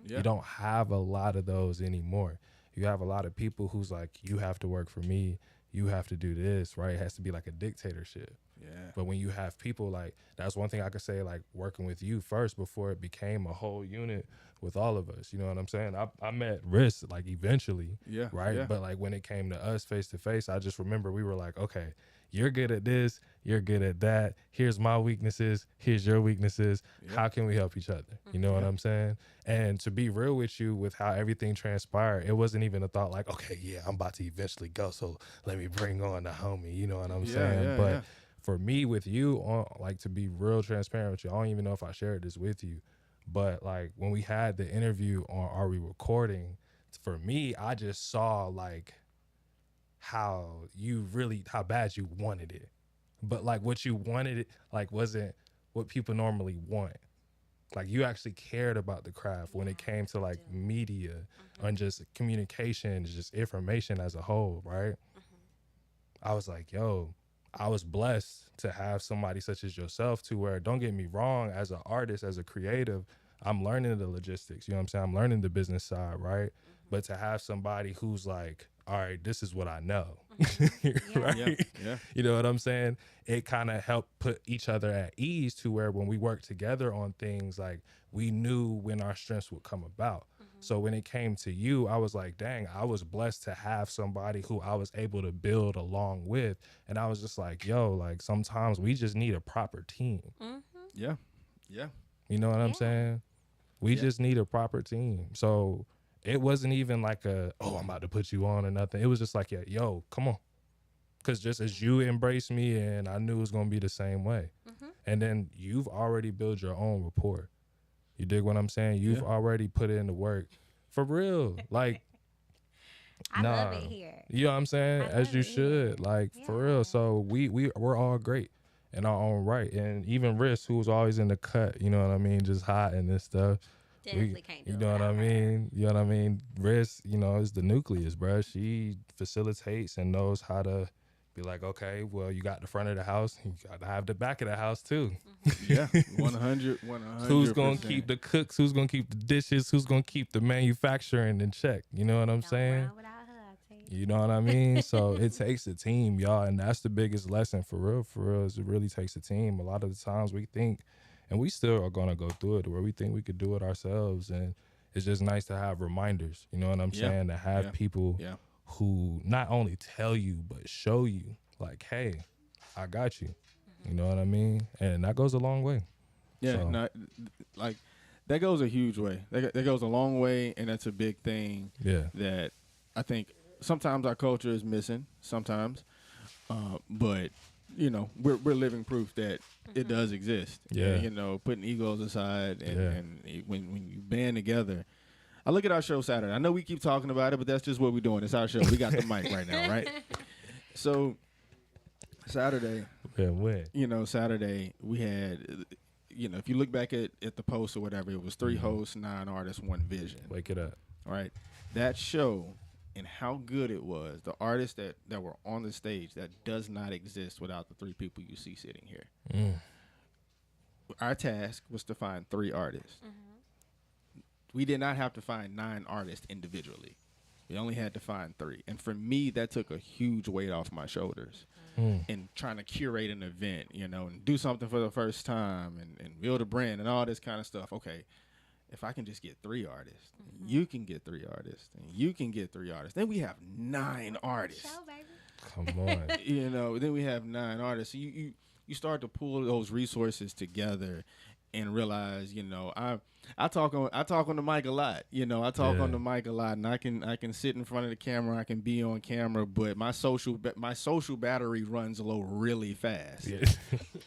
You don't have a lot of those anymore. You have a lot of people who's like, you have to work for me, you have to do this, right? It has to be like a dictatorship. Yeah. But when you have people like, that's one thing I could say, like working with you first before it became a whole unit with all of us. You know what I'm saying? I met Riss like eventually, right? Yeah. But like when it came to us face to face, I just remember we were like, okay, you're good at this, you're good at that. Here's my weaknesses, here's your weaknesses. How can we help each other? You know what I'm saying? And to be real with you, with how everything transpired, it wasn't even a thought like, okay, I'm about to eventually go, so let me bring on the homie. You know what I'm saying? But for me, with you, like to be real transparent with you, I don't even know if I shared this with you, but like when we had the interview on Are We Recording, for me, I just saw like how bad you wanted it. But like what you wanted it like wasn't what people normally want. Like you actually cared about the craft when it came to like media and just communication, just information as a whole, right? I was like, yo, I was blessed to have somebody such as yourself to where, don't get me wrong, as an artist, as a creative, I'm learning the logistics, you know what I'm saying? I'm learning the business side, right? But to have somebody who's like, all right, this is what I know, right? Yeah. You know what I'm saying? It kind of helped put each other at ease to where when we worked together on things, like we knew when our strengths would come about. So when it came to you, I was like, dang, I was blessed to have somebody who I was able to build along with. And I was just like, yo, like sometimes we just need a proper team. Yeah. You know what I'm saying? We just need a proper team. So it wasn't even like I'm about to put you on or nothing. It was just like, yo, come on. Because just as you embraced me, and I knew it was going to be the same way. And then you've already built your own rapport. You dig what I'm saying? You've already put in the work. For real. Like, I love it here. You know what I'm saying? As you should. Like, for real. So we're all great in our own right. And even Riss, who was always in the cut, you know what I mean? Just hot and this stuff. Definitely can't do it. You know what I mean? You know what I mean? Riss, you know, is the nucleus, bro. She facilitates and knows how to be like, okay, well, you got the front of the house, you got to have the back of the house too. 100. Who's going to keep the cooks? Who's going to keep the dishes? Who's going to keep the manufacturing in check? You know what I'm saying? You know what I mean? So it takes a team, y'all, and that's the biggest lesson for real, is it really takes a team. A lot of the times we think, and we still are going to go through it, where we think we could do it ourselves, and it's just nice to have reminders, you know what I'm saying? To have people who not only tell you but show you like, hey, I got you. You know what I mean? And that goes a long way. Yeah, So, like that goes a huge way. That goes a long way, and that's a big thing. Yeah. That I think sometimes our culture is missing. Sometimes, but you know, we're living proof that it does exist. Yeah. And, you know, putting egos aside, and when you band together. I look at our show Saturday. I know we keep talking about it, but that's just what we're doing. It's our show. We got the mic right now, right? So Saturday, you know, Saturday we had, you know, if you look back at the post or whatever, it was 3 hosts, 9 artists, 1 vision. Wake it up. All right. That show and how good it was, the artists that were on the stage, that does not exist without the 3 people you see sitting here. Our task was to find 3 artists. We did not have to find 9 artists individually. We only had to find 3. And for me, that took a huge weight off my shoulders. And trying to curate an event, you know, and do something for the first time and build a brand and all this kind of stuff. Okay, if I can just get 3 artists, you can get 3 artists, and you can get 3 artists. Then we have 9 artists. Show, baby. Come on. You know, then we have 9 artists. So you start to pull those resources together and realize, you know, I talk on the mic a lot. You know, I talk on the mic a lot, and I can sit in front of the camera, I can be on camera, but my social battery runs low really fast. Yeah.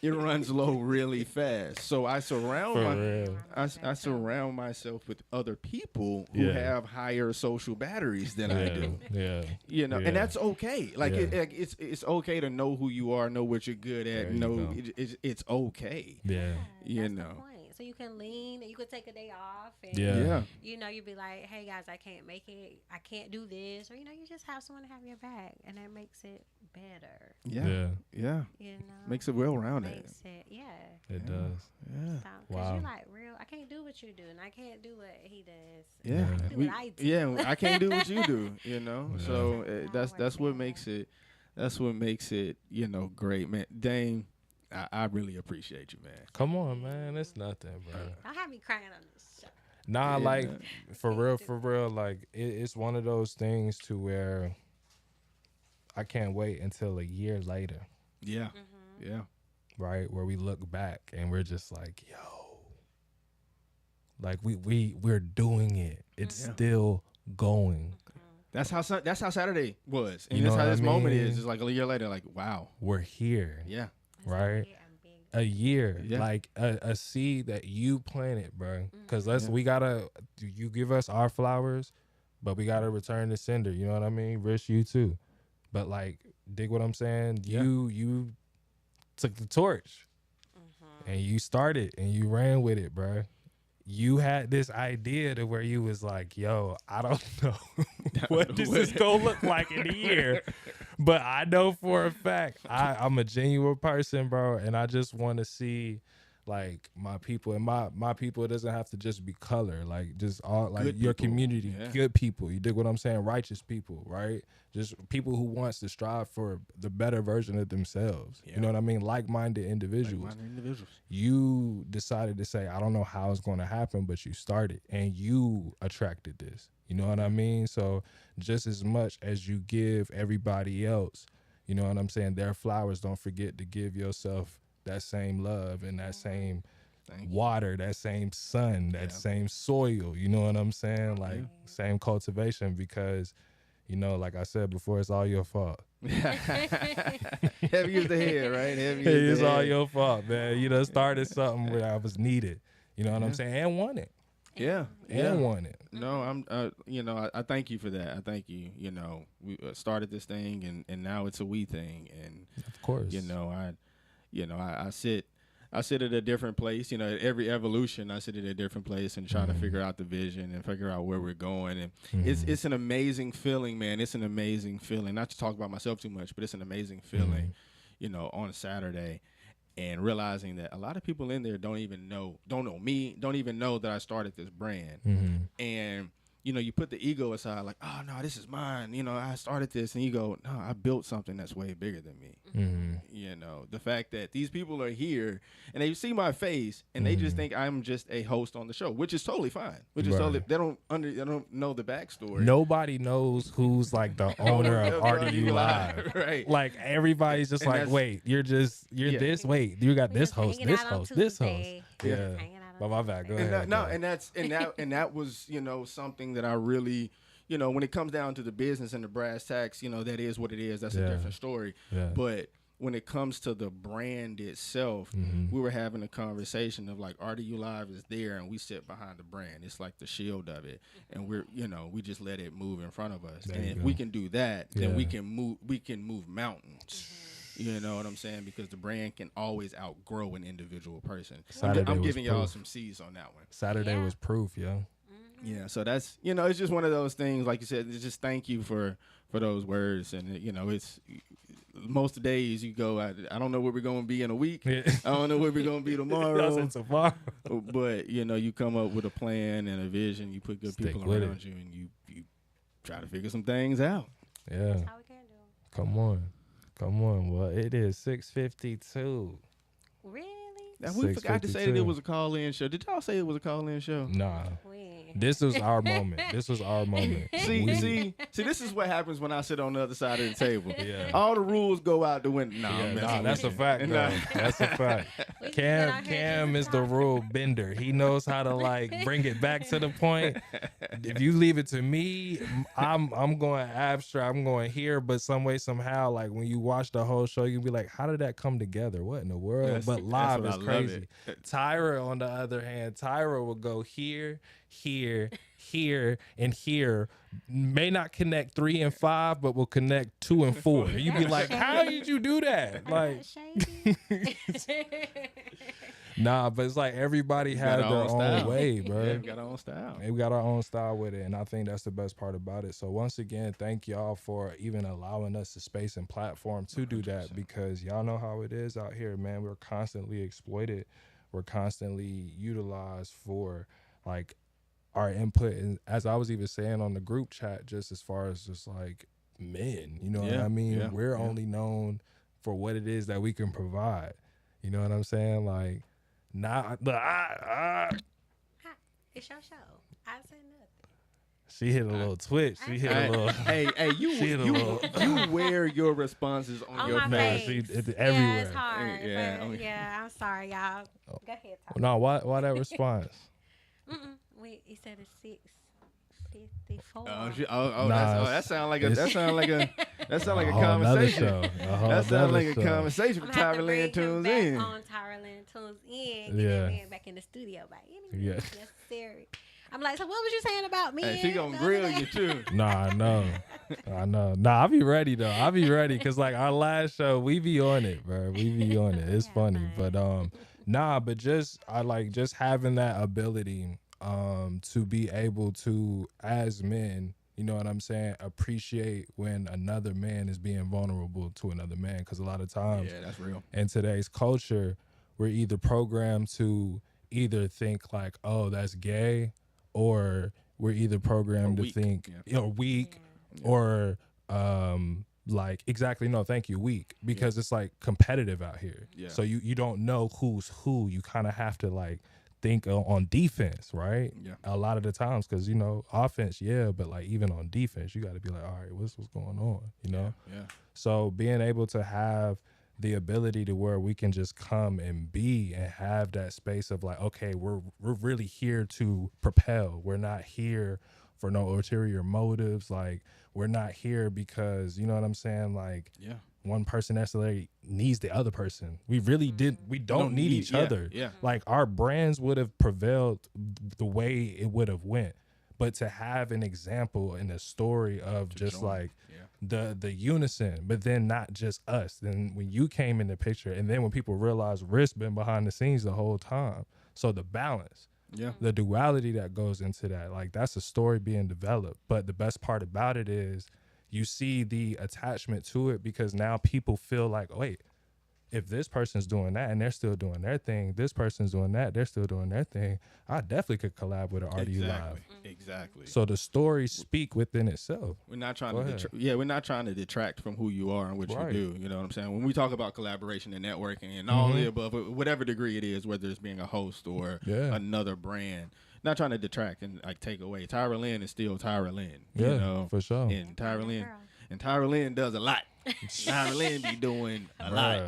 It runs low really fast. So I surround myself with other people who have higher social batteries than I do. Yeah. You know, and that's okay. Like it's okay to know who you are, know what you're good at, it's okay. Yeah. You know. So you can lean and you can take a day off and you know, you'd be like, hey guys, I can't make it, I can't do this, or you know, you just have someone to have your back, and that makes it better. Yeah. You know, makes it well rounded. It does. Yeah. Because you're like, real, I can't do what you do, and I can't do what he does. Yeah. I can do what I do. Yeah, I can't do what you do, you know. So that's what makes it you know, great, man. Dame, I really appreciate you, man. Come on, man. It's nothing, bro. Don't have me crying on this show. Nah, like, for real, like, it's one of those things to where I can't wait until a year later. Yeah. Yeah. Right? Where we look back and we're just like, yo. Like, we're doing it. It's still going. That's how Saturday was. And You that's know how what this I moment mean? is. It's like a year later, like, wow. We're here. Yeah. Right? A year, like a seed that you planted, bro. Because we gotta, you give us our flowers, but we gotta return the sender. You know what I mean? Rish, you too. But like, dig what I'm saying? You took the torch and you started and you ran with it, bro. You had this idea to where you was like, yo, I don't know what this is gonna look like in a year. But I know for a fact I'm a genuine person, bro, and I just want to see like my people, and my people, it doesn't have to just be color, like just all like good your people. community, good people. You dig what I'm saying? Righteous people, right? Just people who wants to strive for the better version of themselves. You know what I mean? Like-minded individuals. You decided to say, I don't know how it's going to happen, but you started and you attracted this. You know what I mean? So just as much as you give everybody else, you know what I'm saying, their flowers, don't forget to give yourself that same love and that same water, that same sun, that same soil, you know what I'm saying? Like same cultivation, because, you know, like I said before, it's all your fault. Heavy as the head, right? It's all your fault, man. You done started something where I was needed, you know what I'm saying? And won it. And won it. No, I'm, you know, I thank you for that. I thank you. You know, we started this thing and now it's a we thing. And of course, you know, I sit at a different place. You know, at every evolution, I sit at a different place and try to figure out the vision and figure out where we're going. And it's an amazing feeling, man. It's an amazing feeling. Not to talk about myself too much, but it's an amazing feeling, you know, on a Saturday, and realizing that a lot of people in there don't know me, don't even know that I started this brand. And, you put the ego aside, like, oh no, this is mine. I started this, and you go, no, I built something that's way bigger than me. The fact that these people are here and they see my face and they just think I'm just a host on the show, which is totally fine. Which is totally, they don't know the backstory. Nobody knows who's like the owner of RDU Live. Right. Like everybody's just like, wait, you're this. Wait, you got this host, this host, this host. Yeah. But my bad. Go ahead. And that was something that I really, when it comes down to the business and the brass tacks, that is what it is. That's a different story. Yeah. But when it comes to the brand itself, we were having a conversation of like RDU Live is there and we sit behind the brand. It's like the shield of it. And we just let it move in front of us. And if we can do that, then we can move mountains. You know what I'm saying? Because the brand can always outgrow an individual person. I'm giving y'all some C's on that one. Saturday was proof, yo. Yeah, so that's, it's just one of those things, like you said, it's just thank you for those words. And, it's most days you go, I don't know where we're going to be in a week. I don't know where we're going to be tomorrow. But, you come up with a plan and a vision. You put good people around you and you try to figure some things out. Yeah. That's how we can do. Come on. Well, it is 6:52. Really? Now, we forgot to say that it was a call-in show. Did y'all say it was a call-in show? Nah. This was our moment. See, this is what happens when I sit on the other side of the table. Yeah. All the rules go out the window. That's a fact. That's a fact. Cam is the rule bender. He knows how to like bring it back to the point. If you leave it to me, I'm going abstract. I'm going here, but some way, somehow, like when you watch the whole show, you'll be like, how did that come together? What in the world? But live is crazy. Tyra, on the other hand, Tyra will go here, and here. May not connect 3 and 5, but will connect 2 and 4. You'd be like, how did you do that? Like, nah, but it's like everybody has their own way, bro. Yeah, we got our own style. We got our own style with it, and I think that's the best part about it. So once again, thank y'all for even allowing us the space and platform to do that, because y'all know how it is out here, man. We're constantly exploited. We're constantly utilized for like our input. And as I was even saying on the group chat, just as far as just like men, you know what I mean? Yeah, we're only known for what it is that we can provide. You know what I'm saying? Like, it's your show. I said nothing. She hit a little twitch. She hit a little. Hey, you wear your responses on your face. It's everywhere. Yeah, it's hard. Yeah, I'm sorry, y'all. Go ahead. Talk. No, why that response? Wait, he said it's 6:54. That sounds like a conversation. That sounds like a conversation for Tyra Lynn tunes in. On Tyra Lynn tunes in. Yeah. And back in the studio by any means necessary. I'm like, so what was you saying about me? Hey, she gonna grill you too. Nah, I know. Nah, I'll be ready though. I'll be ready because like our last show, we be on it, bro. We be on it. It's funny, but but just having that ability to be able to, as men, you know what I'm saying, appreciate when another man is being vulnerable to another man, because a lot of times, that's real. In today's culture, we're either programmed to either think like, oh, that's gay, or we're either programmed to think weak, or like weak, because it's like competitive out here. Yeah. So you don't know who's who. You kind of have to like think on defense, right? Yeah. A lot of the times, because offense, but like even on defense, you got to be like, all right, what's going on? Yeah. So being able to have the ability to where we can just come and be and have that space of like, okay, we're really here to propel. We're not here for no ulterior motives. Like, we're not here because, you know what I'm saying? Like, one person necessarily needs the other person. We really we don't need each other. Yeah. Like, our brands would have prevailed the way it would have went. But to have an example and a story of just like the unison, but then not just us. Then when you came in the picture, and then when people realize Riss been behind the scenes the whole time. So the balance, the duality that goes into that, like, that's a story being developed. But the best part about it is you see the attachment to it, because now people feel like, wait, if this person's doing that and they're still doing their thing, this person's doing that, they're still doing their thing, I definitely could collab with an RDU Live. Exactly. So the stories speak within itself. We're not trying we're not trying to detract from who you are and what you do. You know what I'm saying? When we talk about collaboration and networking and all the above, whatever degree it is, whether it's being a host or another brand, not trying to detract and like take away. Tyra Lynn is still Tyra Lynn. You know? For sure. And Tyra Lynn does a lot. Tyra Lynn be doing a lot.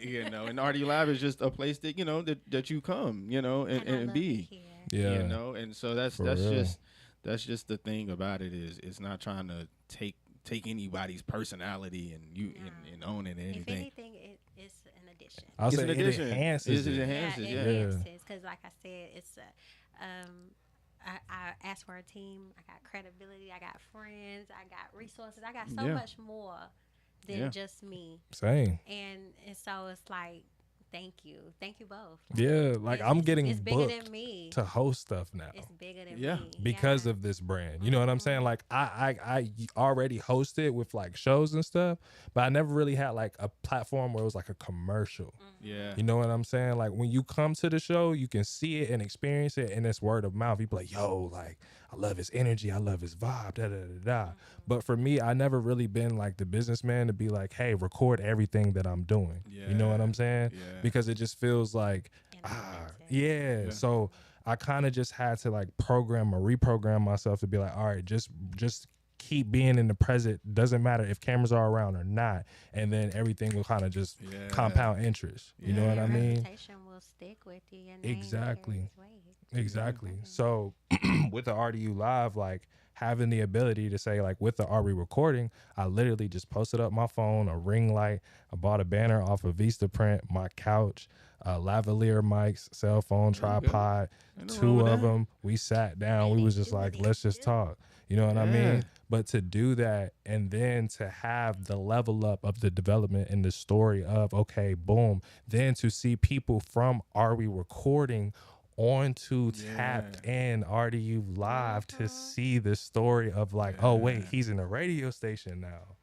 You know, and RDU Live is just a place that, you know, that you come, you know, and be. You know, and so that's just the thing about it is it's not trying to take anybody's personality and own it or anything. If anything, it's an addition. I'll say an addition. It enhances. It enhances because, like I said, it's I asked for a team. I got credibility. I got friends. I got resources. I got so much more than just me. Same. And so it's like, thank you both. Yeah, like I'm getting it's bigger booked than me to host stuff now. It's bigger than me because of this brand. You know what I'm saying? Like I already hosted with like shows and stuff, but I never really had like a platform where it was like a commercial. Yeah, you know what I'm saying? Like when you come to the show, you can see it and experience it, and it's word of mouth. You be like, yo, like I love his energy, I love his vibe, da da da da. But for me, I never really been like the businessman to be like, hey, record everything that I'm doing. You know what I'm saying? Because it just feels like, So I kind of just had to like reprogram myself to be like, all right, just keep being in the present. Doesn't matter if cameras are around or not, and then everything will kind of just compound interest. You know what I mean? Reputation will stick with you. Your name Exactly. So with the RDU Live, like having the ability to say like with the Are We Recording, I literally just posted up my phone, a ring light. I bought a banner off of Vistaprint, my couch, lavalier mics, cell phone, tripod, 2 of them. We sat down. We was just like, let's just talk. You know what I mean? But to do that and then to have the level up of the development and the story of, okay, boom, then to see people from Are We Recording onto Tapped in RDU Live to see the story of like, oh wait, he's in a radio station now.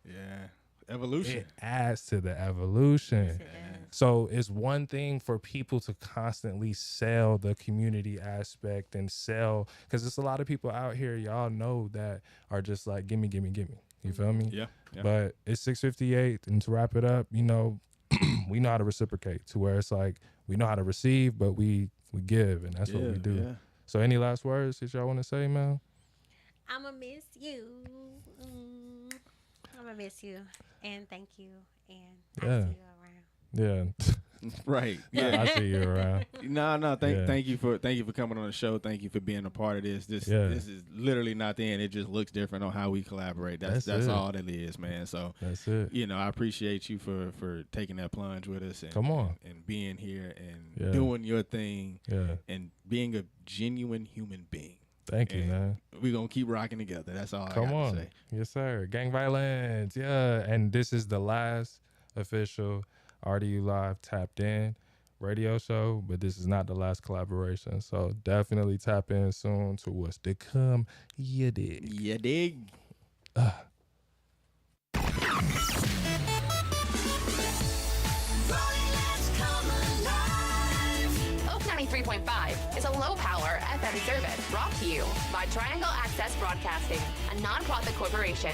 Evolution. It adds to the evolution. So it's one thing for people to constantly sell the community aspect and sell, because there's a lot of people out here, y'all know, that are just like, gimme. You feel me? Yeah. But it's 6:58, and to wrap it up, you know, we know how to reciprocate to where it's like we know how to receive, but we give, and that's what we do. So any last words that y'all want to say, man? I'ma miss you. I'ma miss you, and thank you, and I see you around. Right. I see you around. No. Thank you for coming on the show. Thank you for being a part of this. This is literally not the end. It just looks different on how we collaborate. That's all that is, man. So that's it. You know, I appreciate you for taking that plunge with us and and being here and doing your thing and being a genuine human being. Thank you, man. We're going to keep rocking together. That's all I got to say. Yes, sir. Gang violence. Yeah. And this is the last official RDU Live Tapped In radio show, but this is not the last collaboration. So definitely tap in soon to what's to come. You dig? You dig? 93.5 is a low-power FM service brought to you by Triangle Access Broadcasting, a nonprofit corporation.